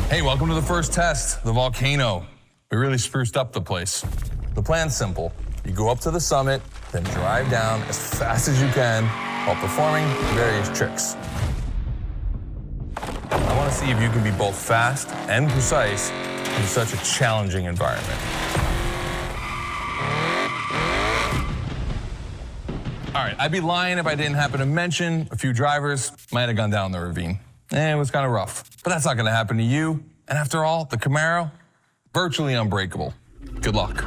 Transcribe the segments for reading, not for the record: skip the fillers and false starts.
Hey, welcome to the first test, the volcano. We really spruced up the place. The plan's simple. You go up to the summit, then drive down as fast as you can while performing various tricks. I want to see if you can be both fast and precise in such a challenging environment. All right, I'd be lying if I didn't happen to mention a few drivers might have gone down the ravine. It was kind of rough, but that's not going to happen to you. And after all, the Camaro, virtually unbreakable. Good luck.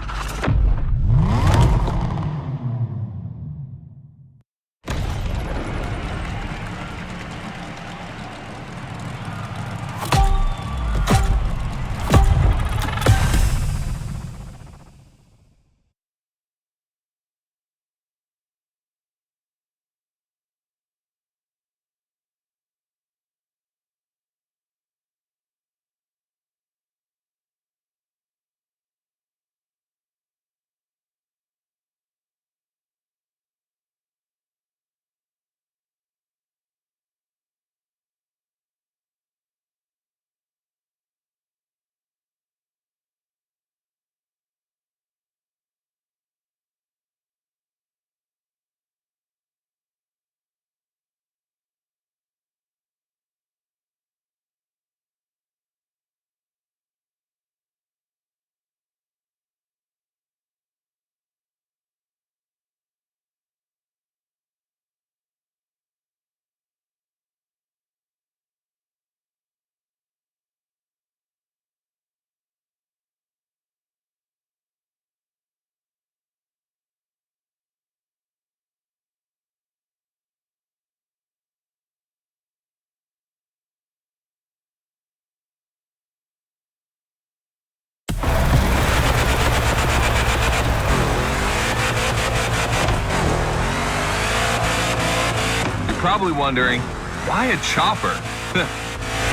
Probably wondering, why a chopper?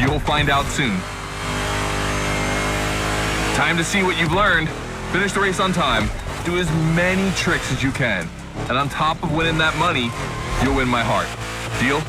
You'll find out soon. Time to see what you've learned. Finish the race on time. Do as many tricks as you can. And on top of winning that money, you'll win my heart. Deal?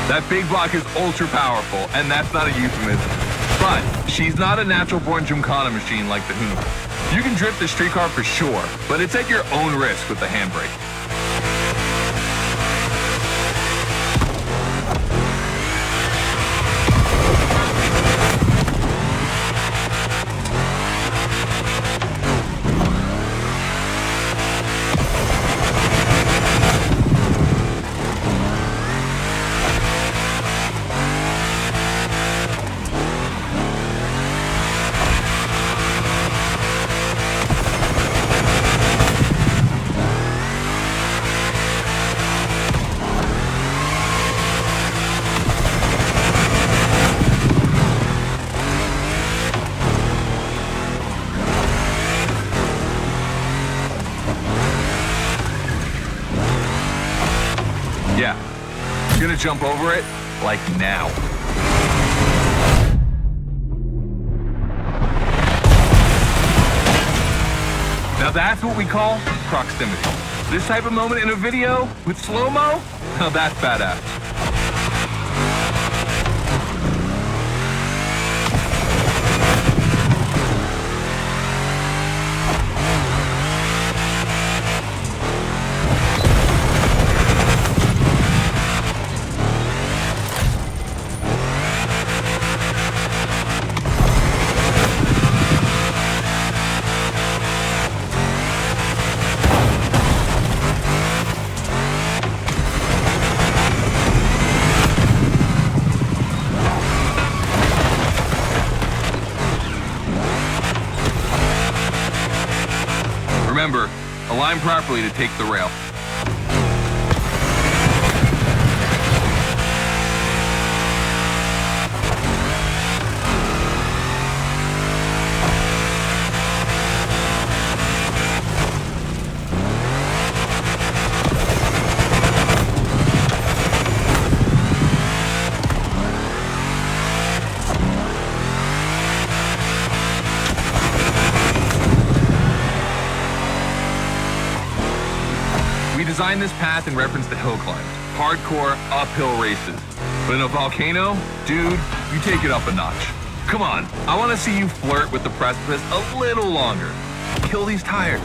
That big block is ultra powerful, and that's not a euphemism. But she's not a natural-born Gymkhana machine like the Hoover. You can drift the streetcar for sure, but it's at your own risk with the handbrake. Yeah, you're gonna jump over it, like now. Now that's what we call proximity. This type of moment in a video with slow-mo, now that's badass. Remember, align properly to take the rail. designed this path in reference to hill climbs, hardcore uphill races. But in a volcano, dude, you take it up a notch. Come on, I want to see you flirt with the precipice a little longer. Kill these tires.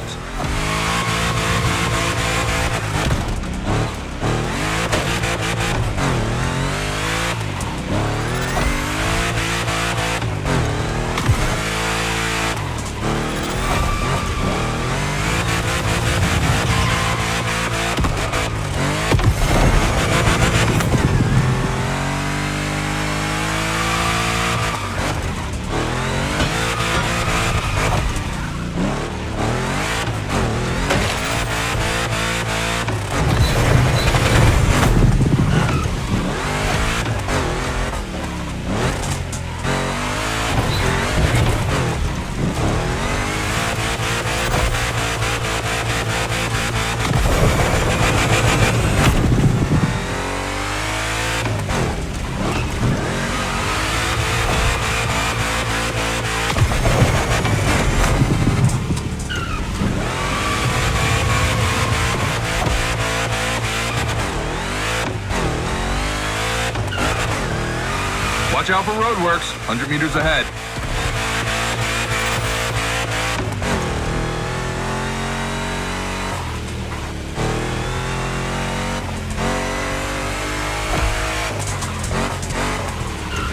Watch out for roadworks, 100 meters ahead.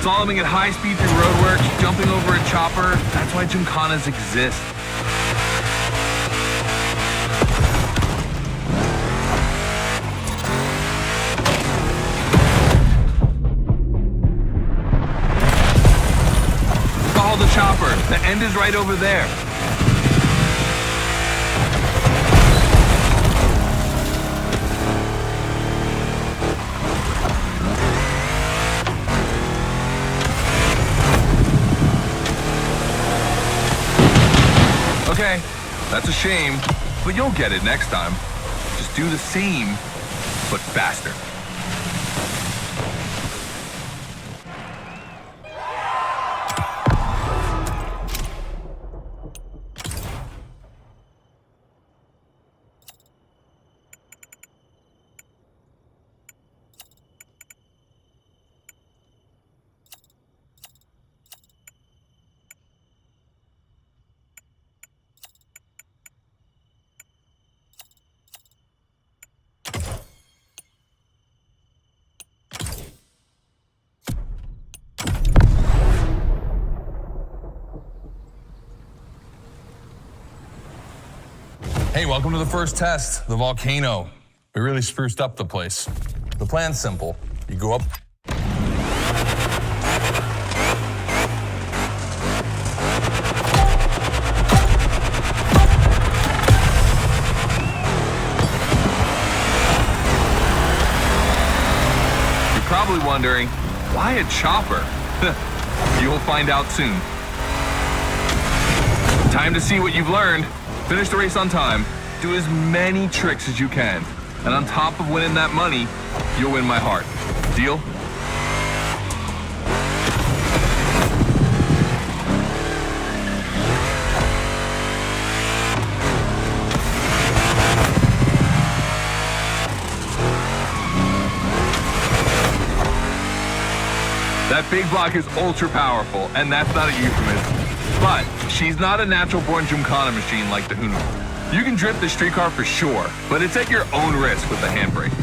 Slaloming at high speed through roadworks, jumping over a chopper, that's why Gymkhanas exist. The chopper. The end is right over there. Okay, that's a shame, but you'll get it next time. Just do the same, but faster. Hey, welcome to the first test, the volcano. We really spruced up the place. The plan's simple. You go up. You're probably wondering, why a chopper? You'll find out soon. Time to see what you've learned. Finish the race on time, do as many tricks as you can, and on top of winning that money, you'll win my heart. Deal? That big block is ultra powerful, and that's not a euphemism. But she's not a natural-born Gymkhana machine like the Hunu. You can drift the streetcar for sure, but it's at your own risk with the handbrake.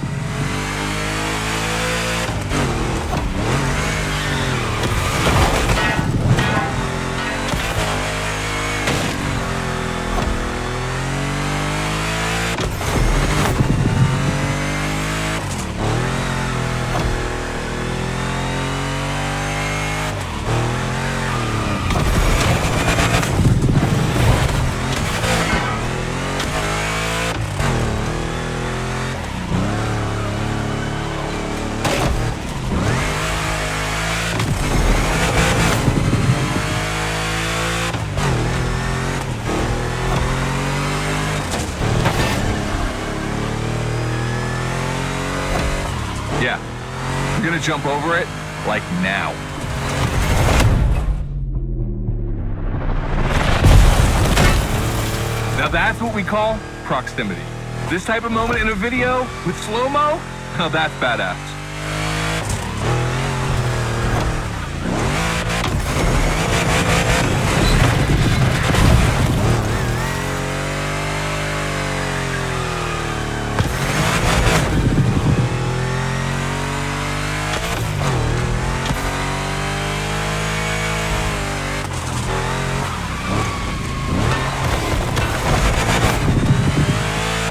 Yeah, I'm gonna jump over it, like now. Now that's what we call proximity. This type of moment in a video with slow-mo? Oh, that's badass.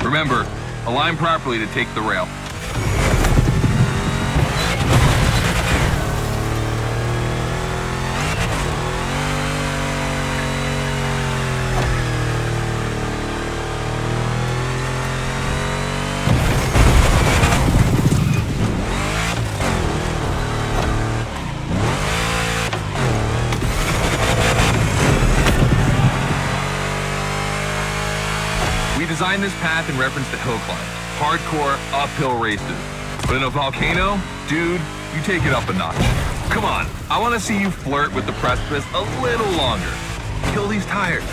Remember, align properly to take the rail. We designed this path in reference to hill climb, hardcore uphill races. But in a volcano, dude, you take it up a notch. Come on, I want to see you flirt with the precipice a little longer. Kill these tires.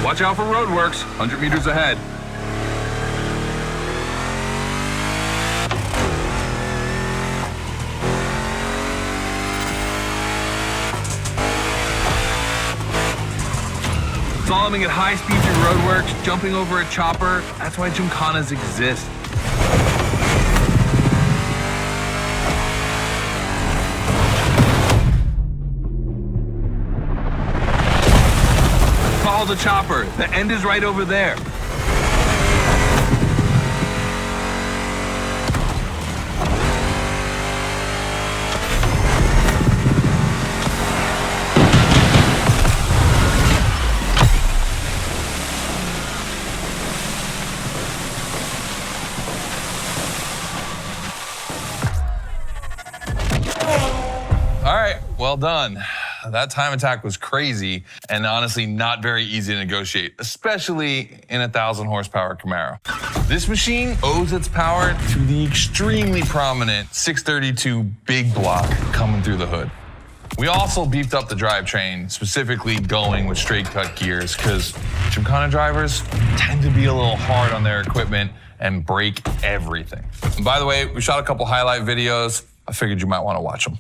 Watch out for roadworks, 100 meters ahead. Slaloming at high speed through roadworks, jumping over a chopper, that's why Gymkhanas exist. Follow the chopper. The end is right over there. All right, well done. That time attack was crazy and honestly not very easy to negotiate, especially in a 1,000 horsepower Camaro. This machine owes its power to the extremely prominent 632 big block coming through the hood. We also beefed up the drivetrain, specifically going with straight cut gears, because Gymkhana drivers tend to be a little hard on their equipment and break everything. And by the way, we shot a couple highlight videos. I figured you might want to watch them.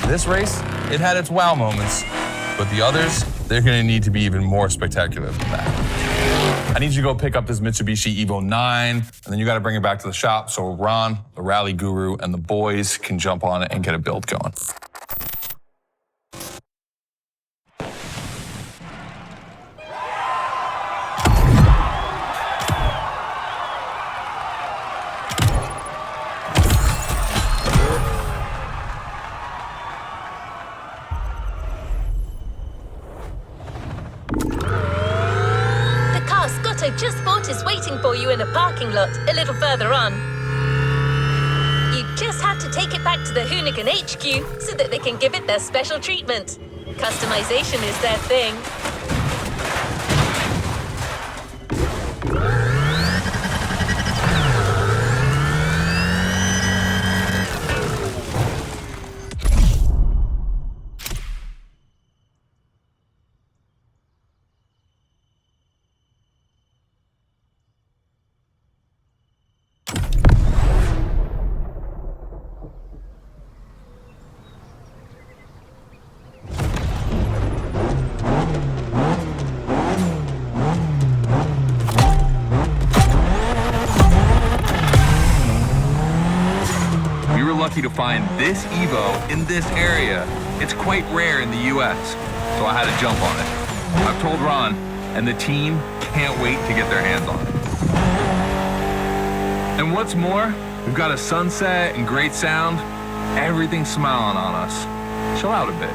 This race, it had its wow moments, but the others, they're gonna need to be even more spectacular than that. I need you to go pick up this Mitsubishi Evo 9, and then you gotta bring it back to the shop so Ron, the rally guru, and the boys can jump on it and get a build going. I just bought is waiting for you in a parking lot a little further on. You just have to take it back to the Hoonigan HQ so that they can give it their special treatment. Customization is their thing. lucky to find this Evo in this area. It's quite rare in the US, so I had to jump on it. I've told Ron, and the team can't wait to get their hands on it. And what's more, we've got a sunset and great sound. Everything's smiling on us. Chill out a bit.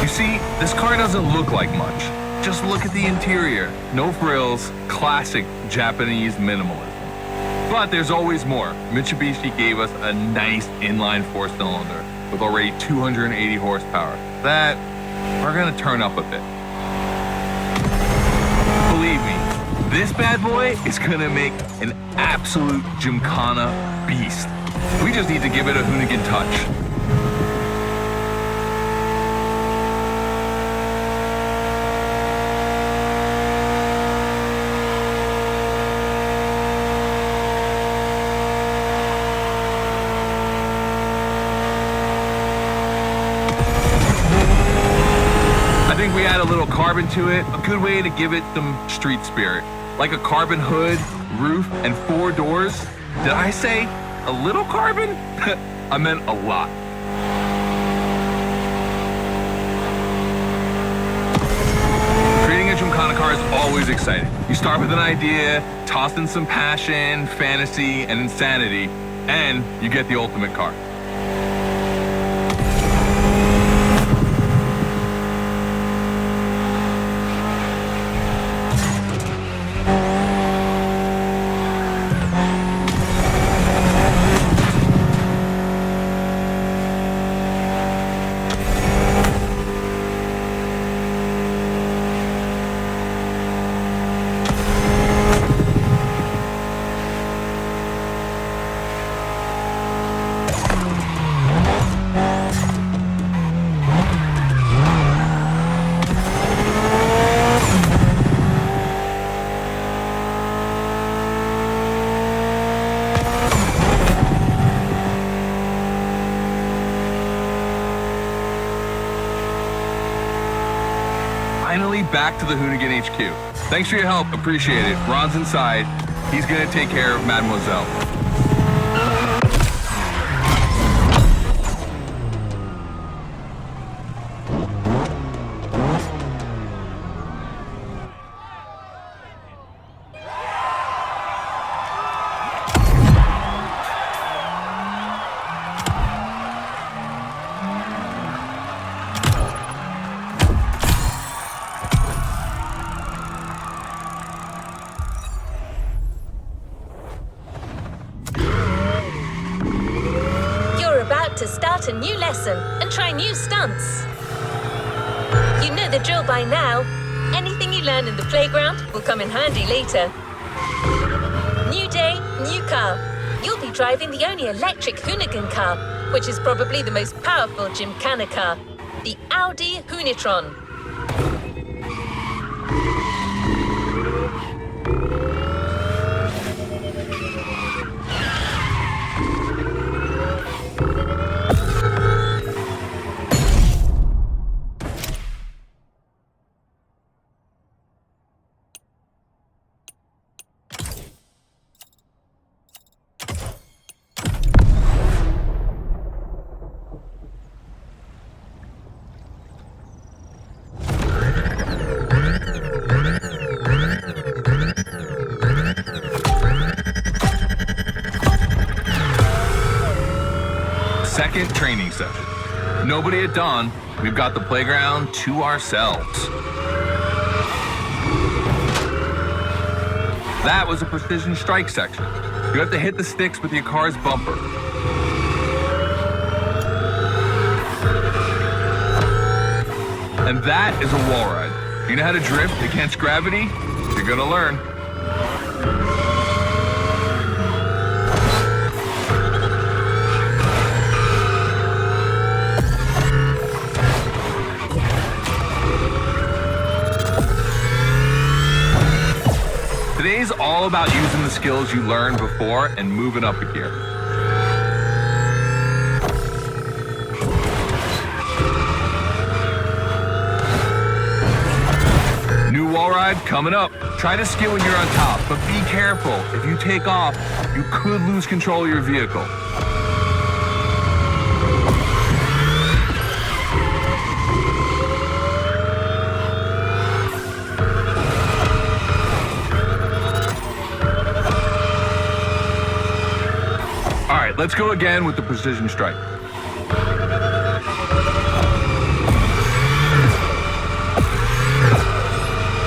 You see, this car doesn't look like much. Just look at the interior. No frills, classic Japanese minimalism. But there's always more. Mitsubishi gave us a nice inline four-cylinder with already 280 horsepower. That we're gonna turn up a bit. Believe me, this bad boy is gonna make an absolute Gymkhana beast. We just need to give it a Hoonigan touch. I think we add a little carbon to it, a good way to give it some street spirit. Like a carbon hood, roof, and 4 doors. Did I say a little carbon? I meant a lot. Creating a Gymkhana car is always exciting. You start with an idea, toss in some passion, fantasy, and insanity, and you get the ultimate car. Finally back to the Hoonigan HQ. Thanks for your help, appreciate it. Ron's inside. He's gonna take care of Mademoiselle. To start a new lesson and try new stunts. You know the drill by now. Anything you learn in the playground will come in handy later. New day, new car. You'll be driving the only electric Hoonigan car, which is probably the most powerful Gymkhana car, the Audi Hoonitron. Second training session. Nobody at dawn. We've got the playground to ourselves. That was a precision strike section. You have to hit the sticks with your car's bumper. And that is a wall ride. You know how to drift against gravity? You're gonna learn. Today's all about using the skills you learned before and moving up a gear. New wall ride coming up. Try to ski when you're on top, but be careful. If you take off, you could lose control of your vehicle. All right, let's go again with the precision strike.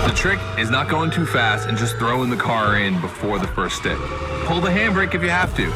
The trick is not going too fast and just throwing the car in before the first stick. Pull the handbrake if you have to.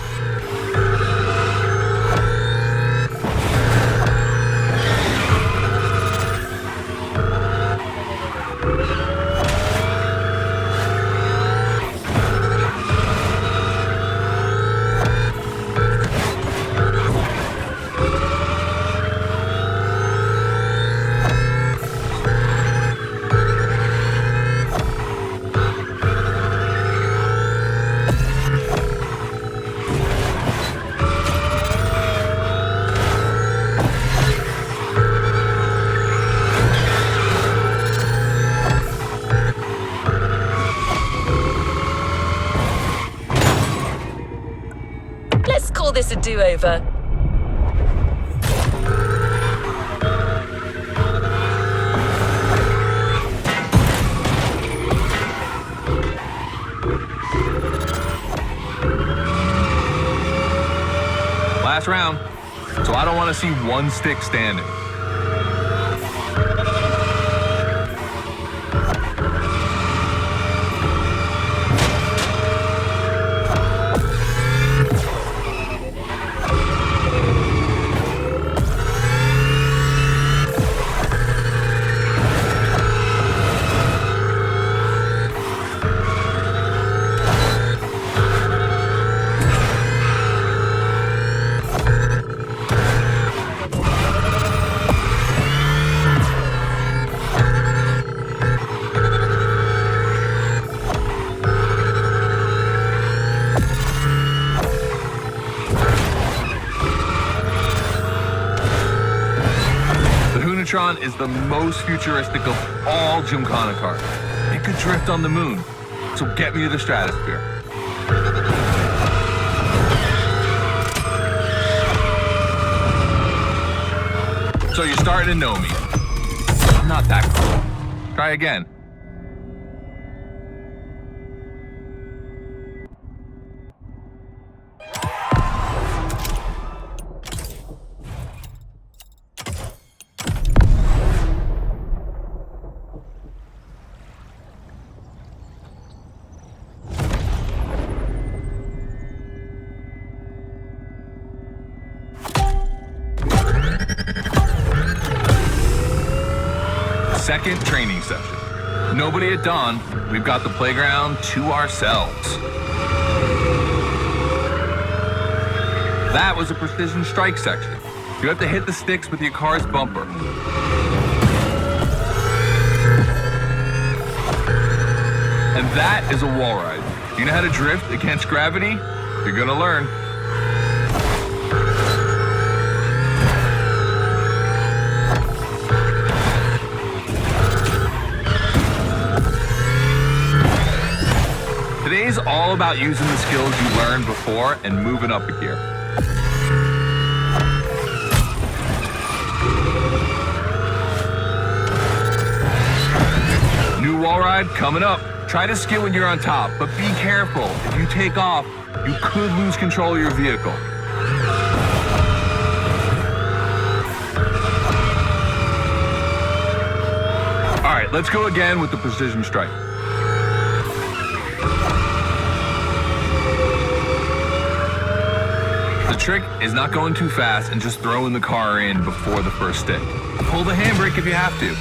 Let's call this a do-over. Last round, so I don't want to see one stick standing. Is the most futuristic of all Gymkhana cars. It could drift on the moon, so get me to the stratosphere. So you're starting to know me. I'm not that cool. Try again. Second training session. Nobody at dawn. We've got the playground to ourselves. That was a precision strike section. You have to hit the sticks with your car's bumper. And that is a wall ride. You know how to drift against gravity? You're gonna learn. Today's all about using the skills you learned before and moving up a gear. New wall ride coming up. Try to ski when you're on top, but be careful. If you take off, you could lose control of your vehicle. All right, let's go again with the precision strike. The trick is not going too fast and just throwing the car in before the first stick. Pull the handbrake if you have to.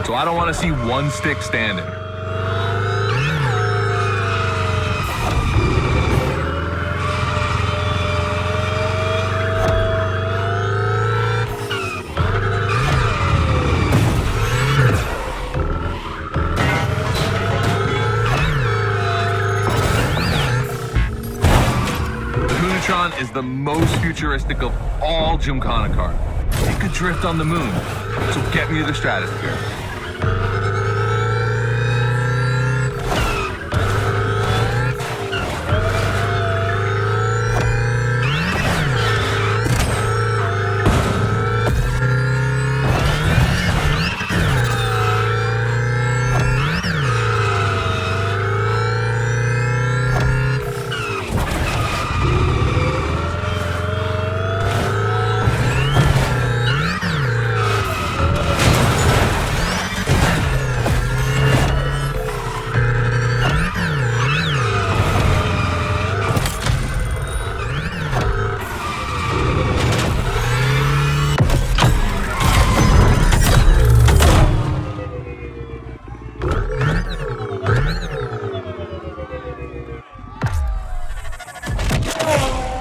so I don't want to see one stick standing. Is the most futuristic of all Gymkhana cars. It could drift on the moon, so get me to the stratosphere.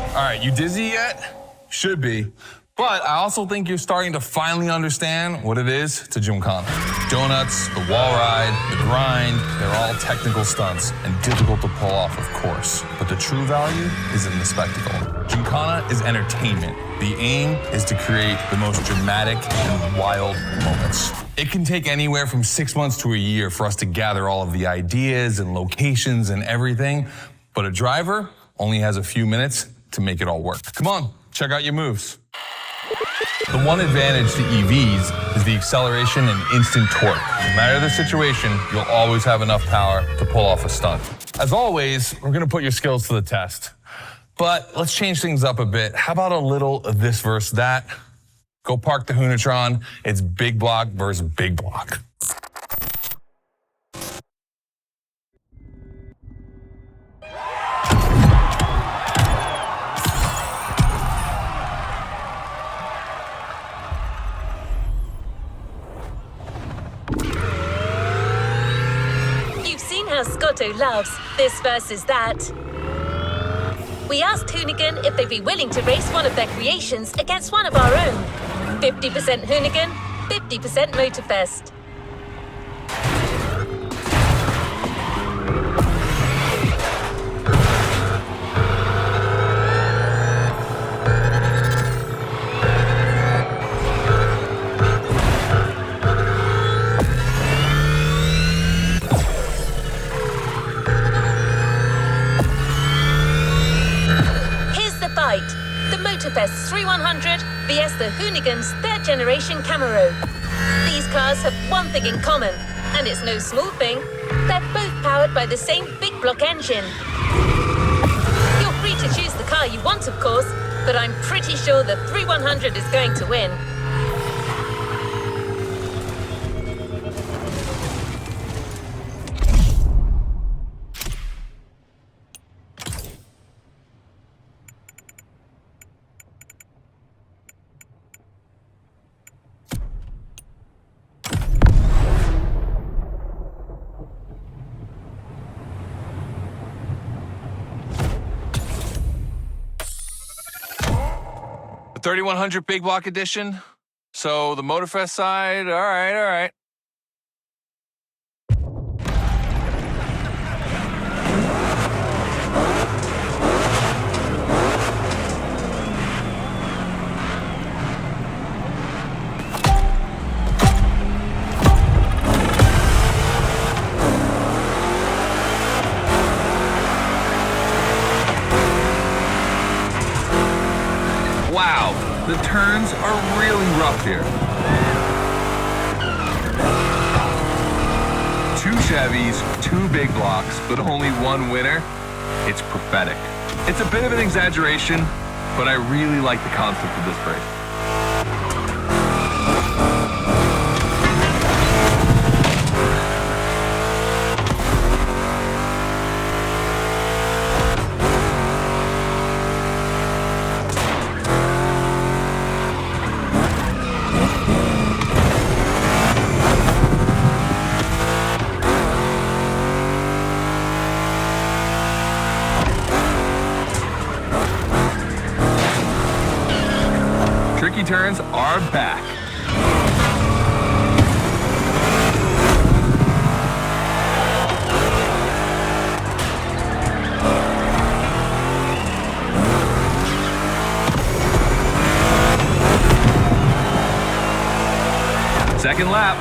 All right, you dizzy yet? Should be. But I also think you're starting to finally understand what it is to Gymkhana. Donuts, the wall ride, the grind, they're all technical stunts and difficult to pull off, of course. But the true value is in the spectacle. Gymkhana is entertainment. The aim is to create the most dramatic and wild moments. It can take anywhere from 6 months to a year for us to gather all of the ideas and locations and everything, but a driver only has a few minutes to make it all work. Come on, check out your moves. The one advantage to EVs is the acceleration and instant torque. No matter the situation, you'll always have enough power to pull off a stunt. As always, we're gonna put your skills to the test. But let's change things up a bit. How about a little of this versus that? Go park the Hoonatron. It's big block versus big block. Scotto loves this versus that. We asked Hoonigan if they'd be willing to race one of their creations against one of our own. 50% Hoonigan, 50% Motorfest. The Motorfest 3100 vs the Hoonigan's third generation Camaro. These cars have one thing in common, and it's no small thing. They're both powered by the same big block engine. You're free to choose the car you want, of course, but I'm pretty sure the 3100 is going to win. The 3100 big block edition. So the Motorfest side, all right. Wow, the turns are really rough here. 2 Chevys, 2 big blocks, but only 1 winner. It's prophetic. It's a bit of an exaggeration, but I really like the concept of this race. turns are back. Second lap.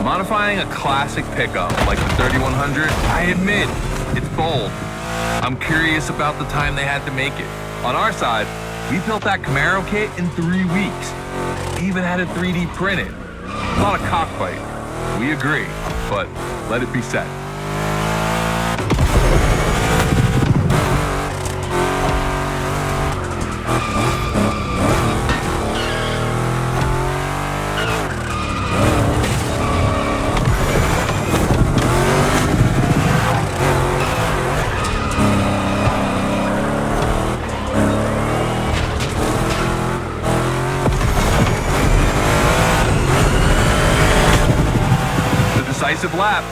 Modifying a classic pickup like the 3100, I admit, it's bold. I'm curious about the time they had to make it. On our side, we built that Camaro kit in 3 weeks. Even had it 3D printed. Not a cockfight. We agree, but let it be said. Decisive lap.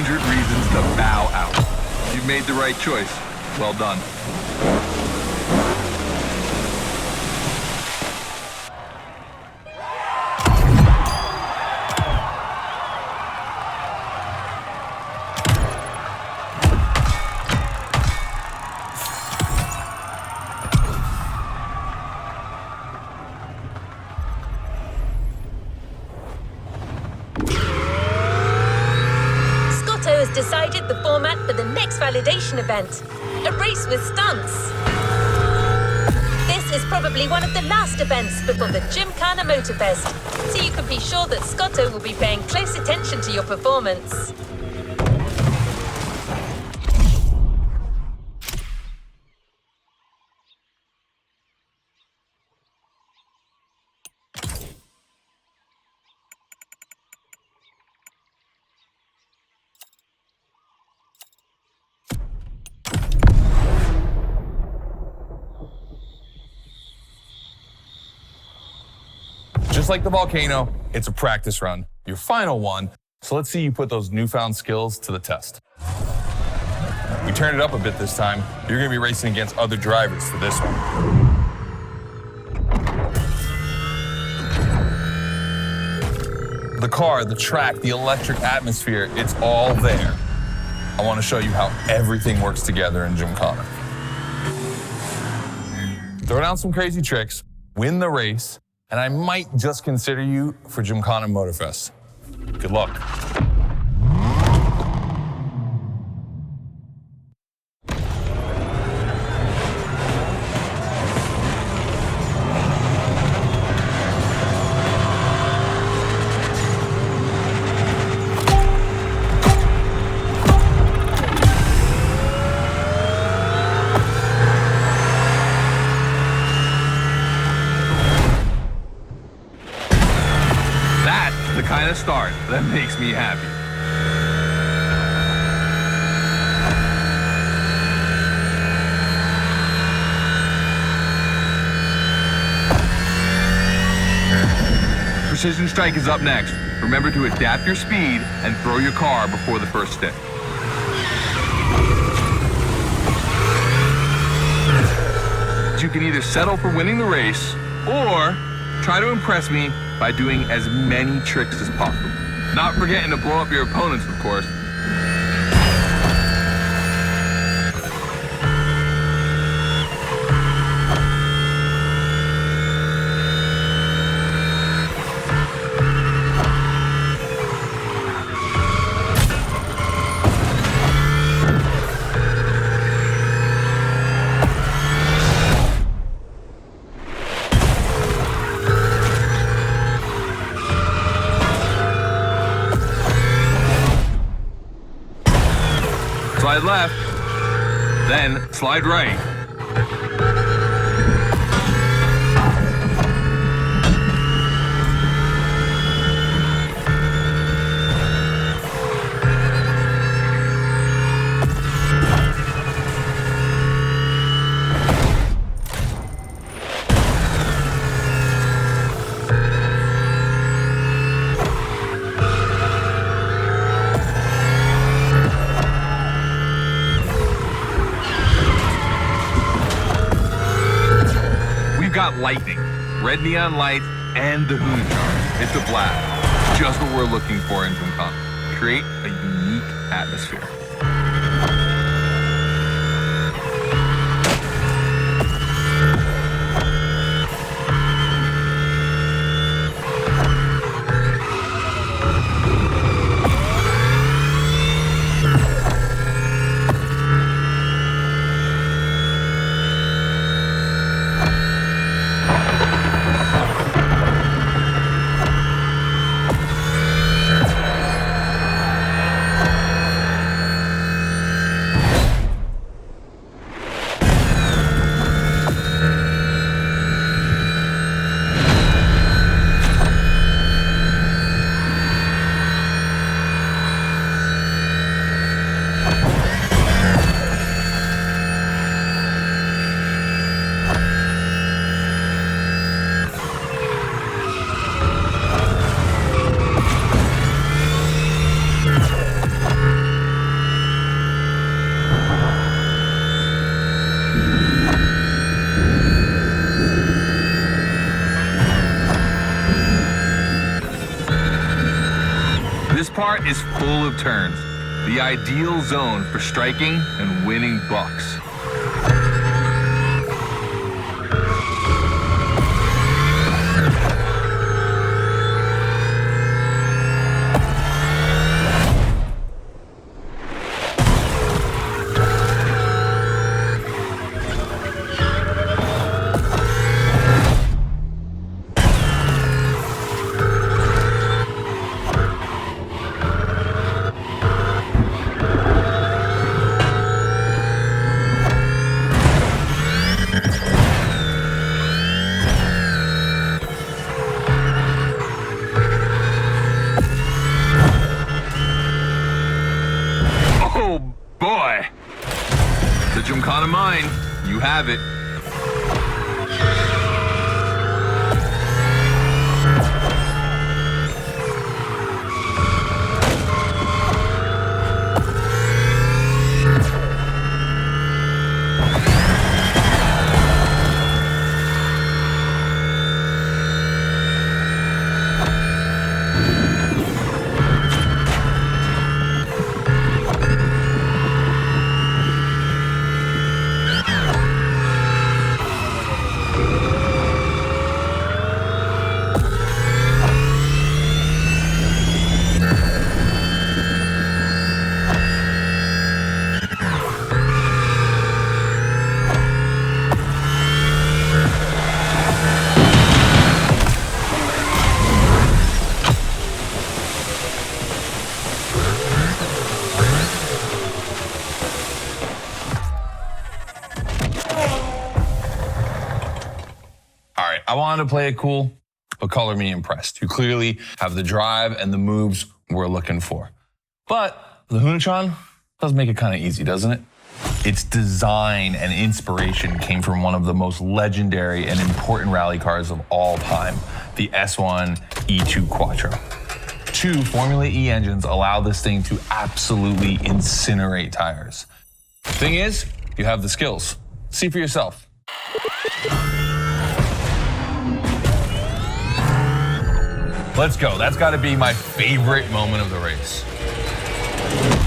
Reasons to bow out. You've made the right choice. Well done. Decided the format for the next validation event, a race with stunts. This is probably one of the last events before the Gymkhana Motorfest, so you can be sure that Scotto will be paying close attention to your performance. Just like the volcano, it's a practice run, your final one, so let's see you put those newfound skills to the test. We turned it up a bit this time. You're gonna be racing against other drivers for this one. The car, the track, the electric atmosphere, it's all there. I wanna show you how everything works together in Gymkhana. Throw down some crazy tricks, win the race, and I might just consider you for Gymkhana Motorfest. Good luck. The kind of start that makes me happy. Precision Strike is up next. Remember to adapt your speed and throw your car before the first stick. You can either settle for winning the race or try to impress me by doing as many tricks as possible. Not forgetting to blow up your opponents, of course. Slide left, then slide right. Got lightning, red neon lights, and the Hoonachon. It's a blast. Just what we're looking for in Gymkhana. Create a unique atmosphere. This part is full of turns, the ideal zone for striking and winning bucks. Oh boy! The Gymkhana mine, you have it. I wanted to play it cool, but color me impressed. You clearly have the drive and the moves we're looking for. But the Hoonachon does make it kind of easy, doesn't it? Its design and inspiration came from one of the most legendary and important rally cars of all time, the S1 E2 Quattro. 2 Formula E engines allow this thing to absolutely incinerate tires. Thing is, you have the skills. See for yourself. Let's go. That's got to be my favorite moment of the race.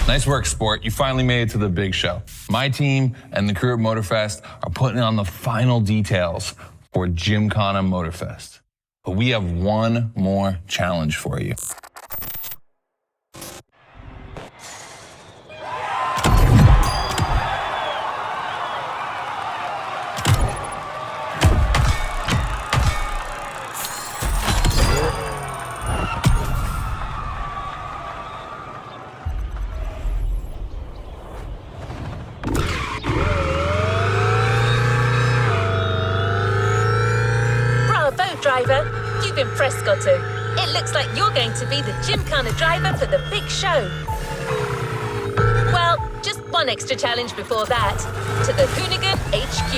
Nice work, sport. You finally made it to the big show. My team and the crew at Motorfest are putting on the final details for Gymkhana Motorfest. But we have one more challenge for you. Driver, you've impressed Scotto. It looks like you're going to be the Gymkhana driver for the big show. Well, just one extra challenge before that, to the Hoonigan HQ.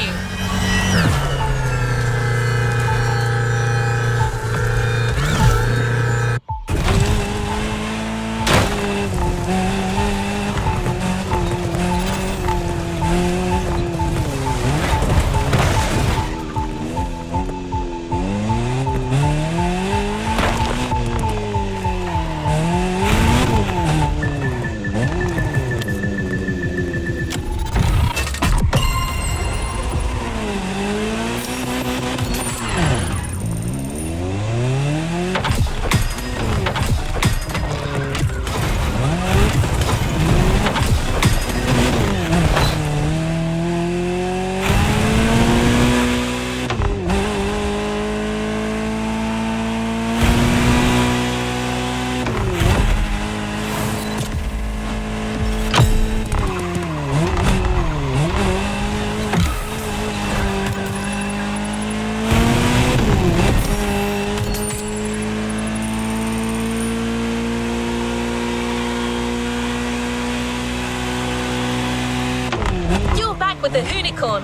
With the Hoonicorn.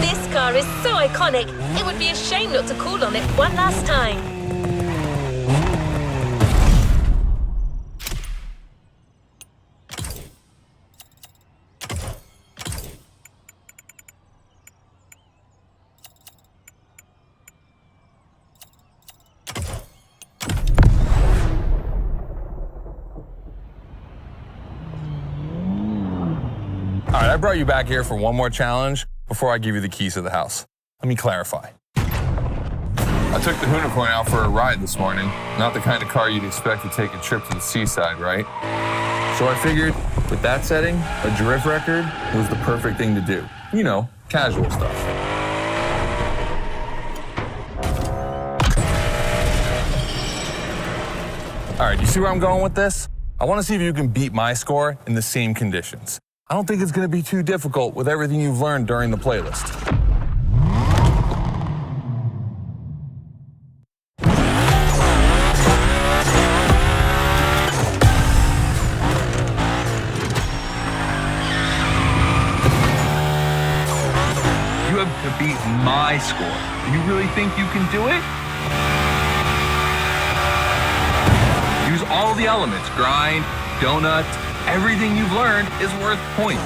This car is so iconic, it would be a shame not to call on it one last time. All right, I brought you back here for one more challenge before I give you the keys to the house. Let me clarify. I took the Hoonicorn out for a ride this morning. Not the kind of car you'd expect to take a trip to the seaside, right? So I figured, with that setting, a drift record was the perfect thing to do. You know, casual stuff. All right, you see where I'm going with this? I want to see if you can beat my score in the same conditions. I don't think it's going to be too difficult with everything you've learned during the playlist. You have to beat my score. You really think you can do it? Use all the elements, grind, donuts. Everything you've learned is worth points.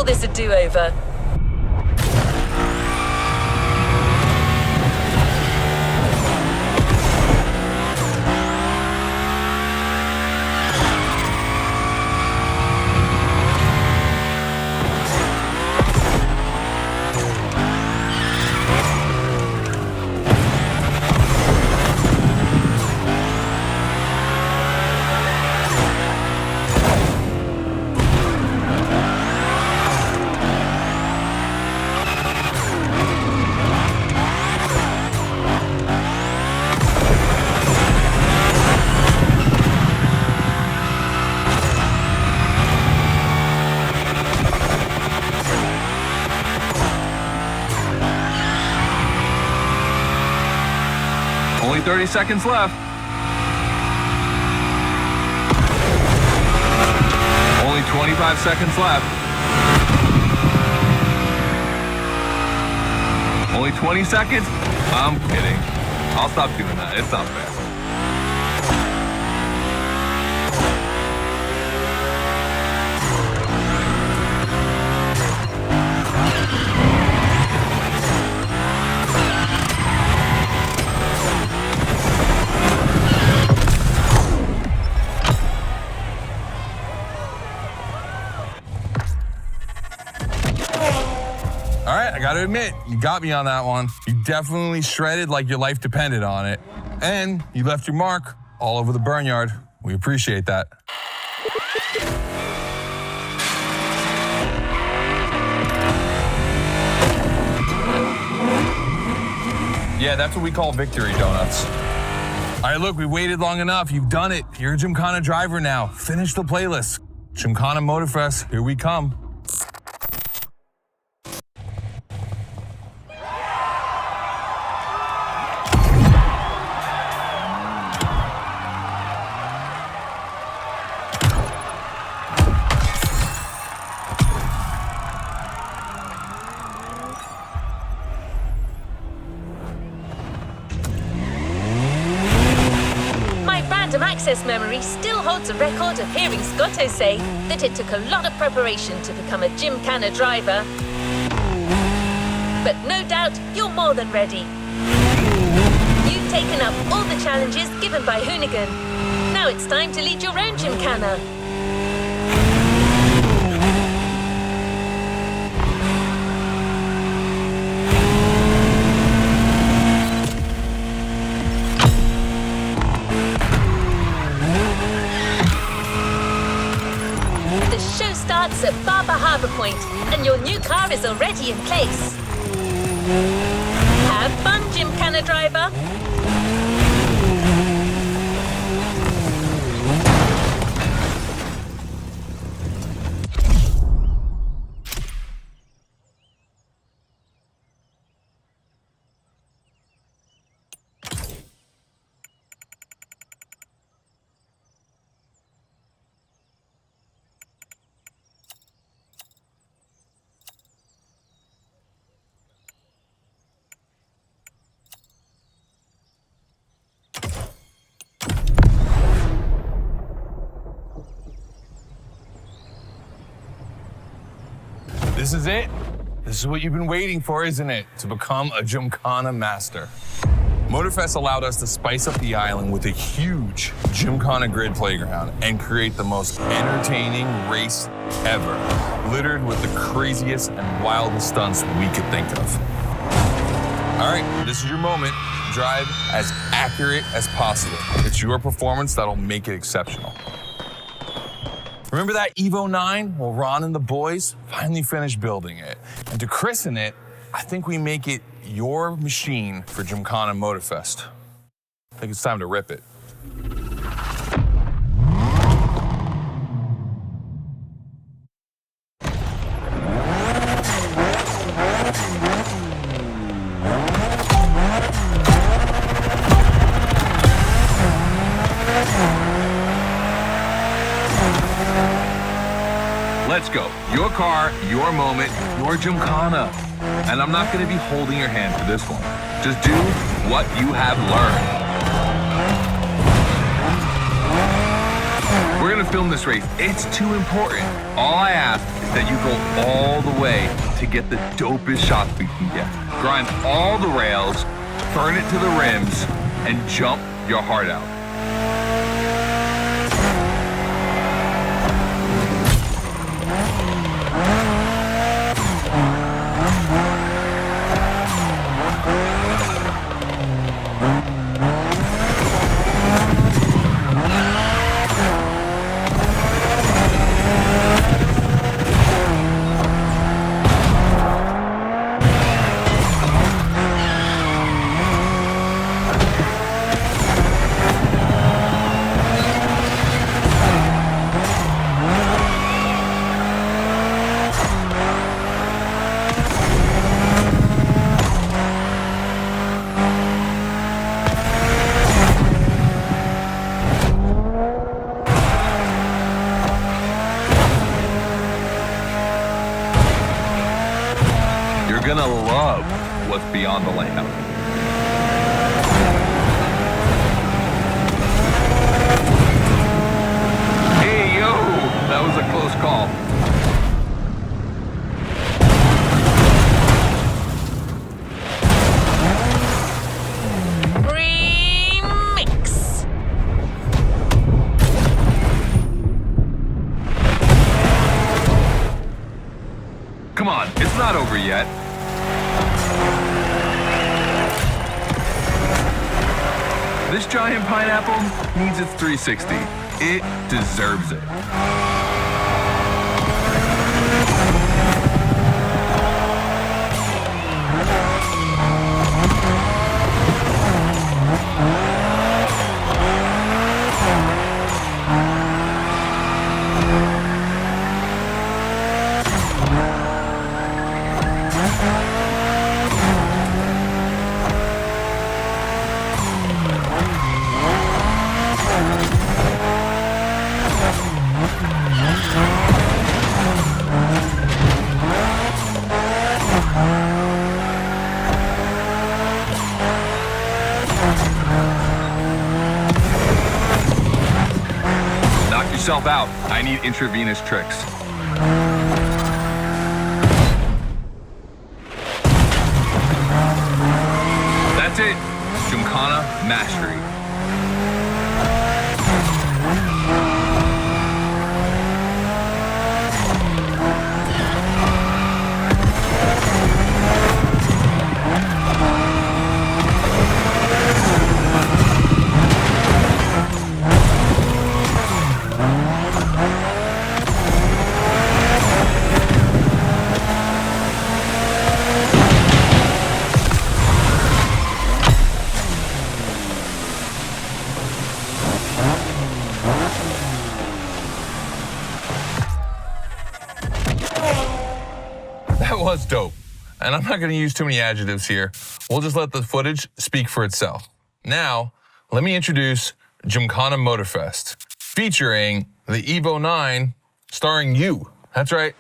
this a do-over. Only 30 seconds left. Only 25 seconds left. Only 20 seconds? I'm kidding. I'll stop doing that. It's not fair. All right, I gotta admit, you got me on that one. You definitely shredded like your life depended on it. And you left your mark all over the barnyard. We appreciate that. Yeah, that's what we call victory donuts. All right, look, we waited long enough. You've done it. You're a Gymkhana driver now. Finish the playlist. Gymkhana Motorfest, here we come. Random access memory still holds a record of hearing Scotto say that it took a lot of preparation to become a Gymkhana driver. But no doubt you're more than ready. You've taken up all the challenges given by Hoonigan. Now it's time to lead your own Gymkhana. The show starts at Barber Harbour Point, and your new car is already in place. Have fun, Gymkhana driver. This is it. This is what you've been waiting for, isn't it? To become a Gymkhana master. Motorfest allowed us to spice up the island with a huge Gymkhana grid playground and create the most entertaining race ever, littered with the craziest and wildest stunts we could think of. All right, this is your moment. Drive as accurate as possible. It's your performance that'll make it exceptional. Remember that Evo 9? Well, Ron and the boys finally finished building it. And to christen it, I think we make it your machine for Gymkhana Motorfest. I think it's time to rip it. Let's go. Your car, your moment, your Gymkhana. And I'm not going to be holding your hand for this one. Just do what you have learned. We're gonna film this race. It's too important. All I ask is that you go all the way to get the dopest shots we can get. Grind all the rails, burn it to the rims, and jump your heart out. You're gonna love what's beyond the layout. Hey, yo, that was a close call. Remix. Come on, it's not over yet. This giant pineapple needs its 360. It deserves it. Knock yourself out. I need intravenous tricks. That's it. Gymkhana Mastery. That was dope. And I'm not going to use too many adjectives here. We'll just let the footage speak for itself. Now, let me introduce Gymkhana Motorfest, featuring the Evo 9, starring you. That's right.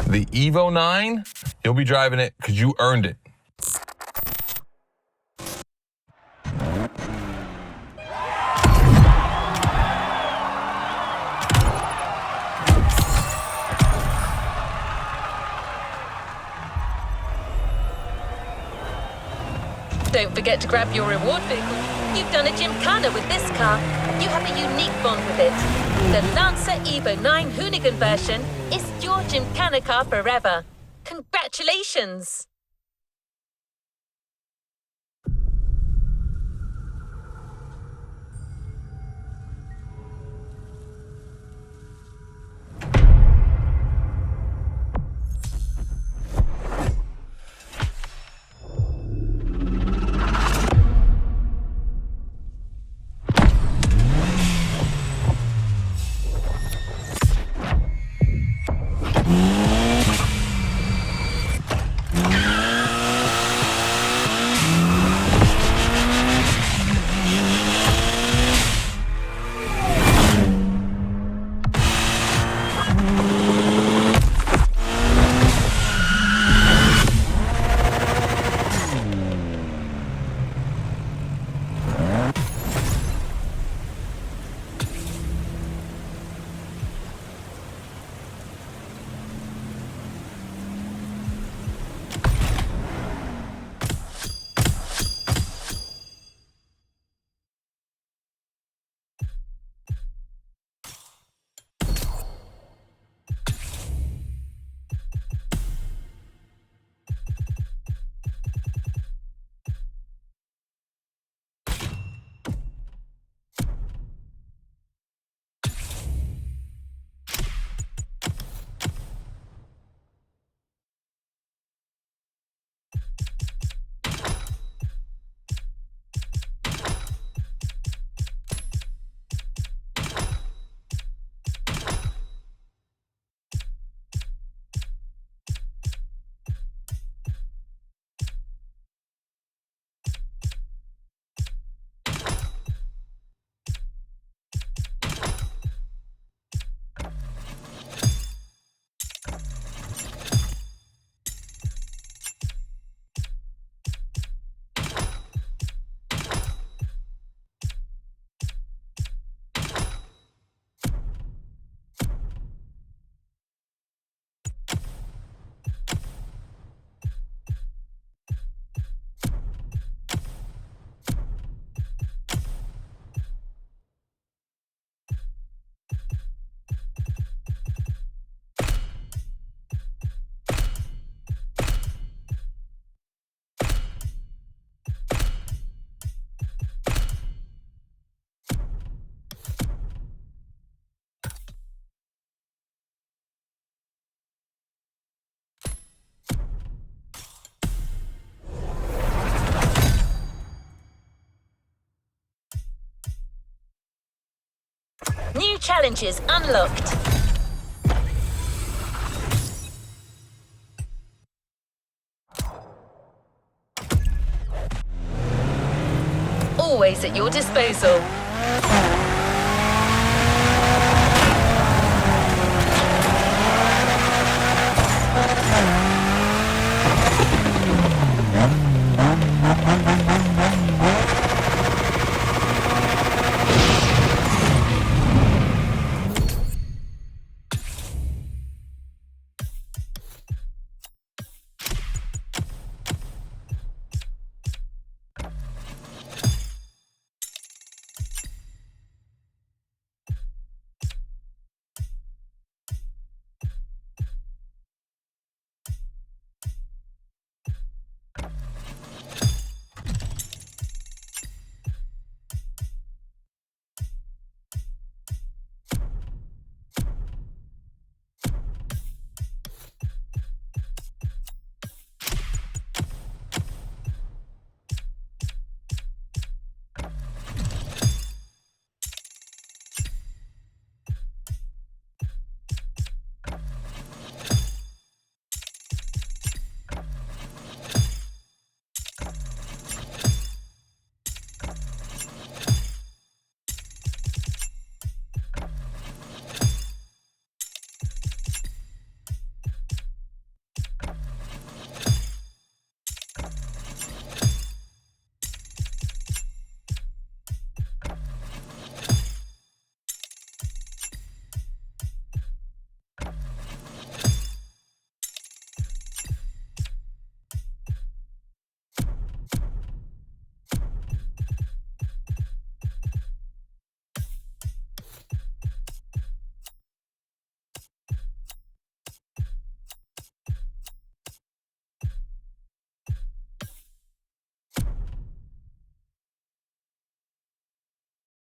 The Evo 9, you'll be driving it because you earned it. Don't forget to grab your reward vehicle. You've done a Gymkhana with this car. You have a unique bond with it. The Lancer Evo 9 Hoonigan version is your Gymkhana car forever. Congratulations! New challenges unlocked. Always at your disposal.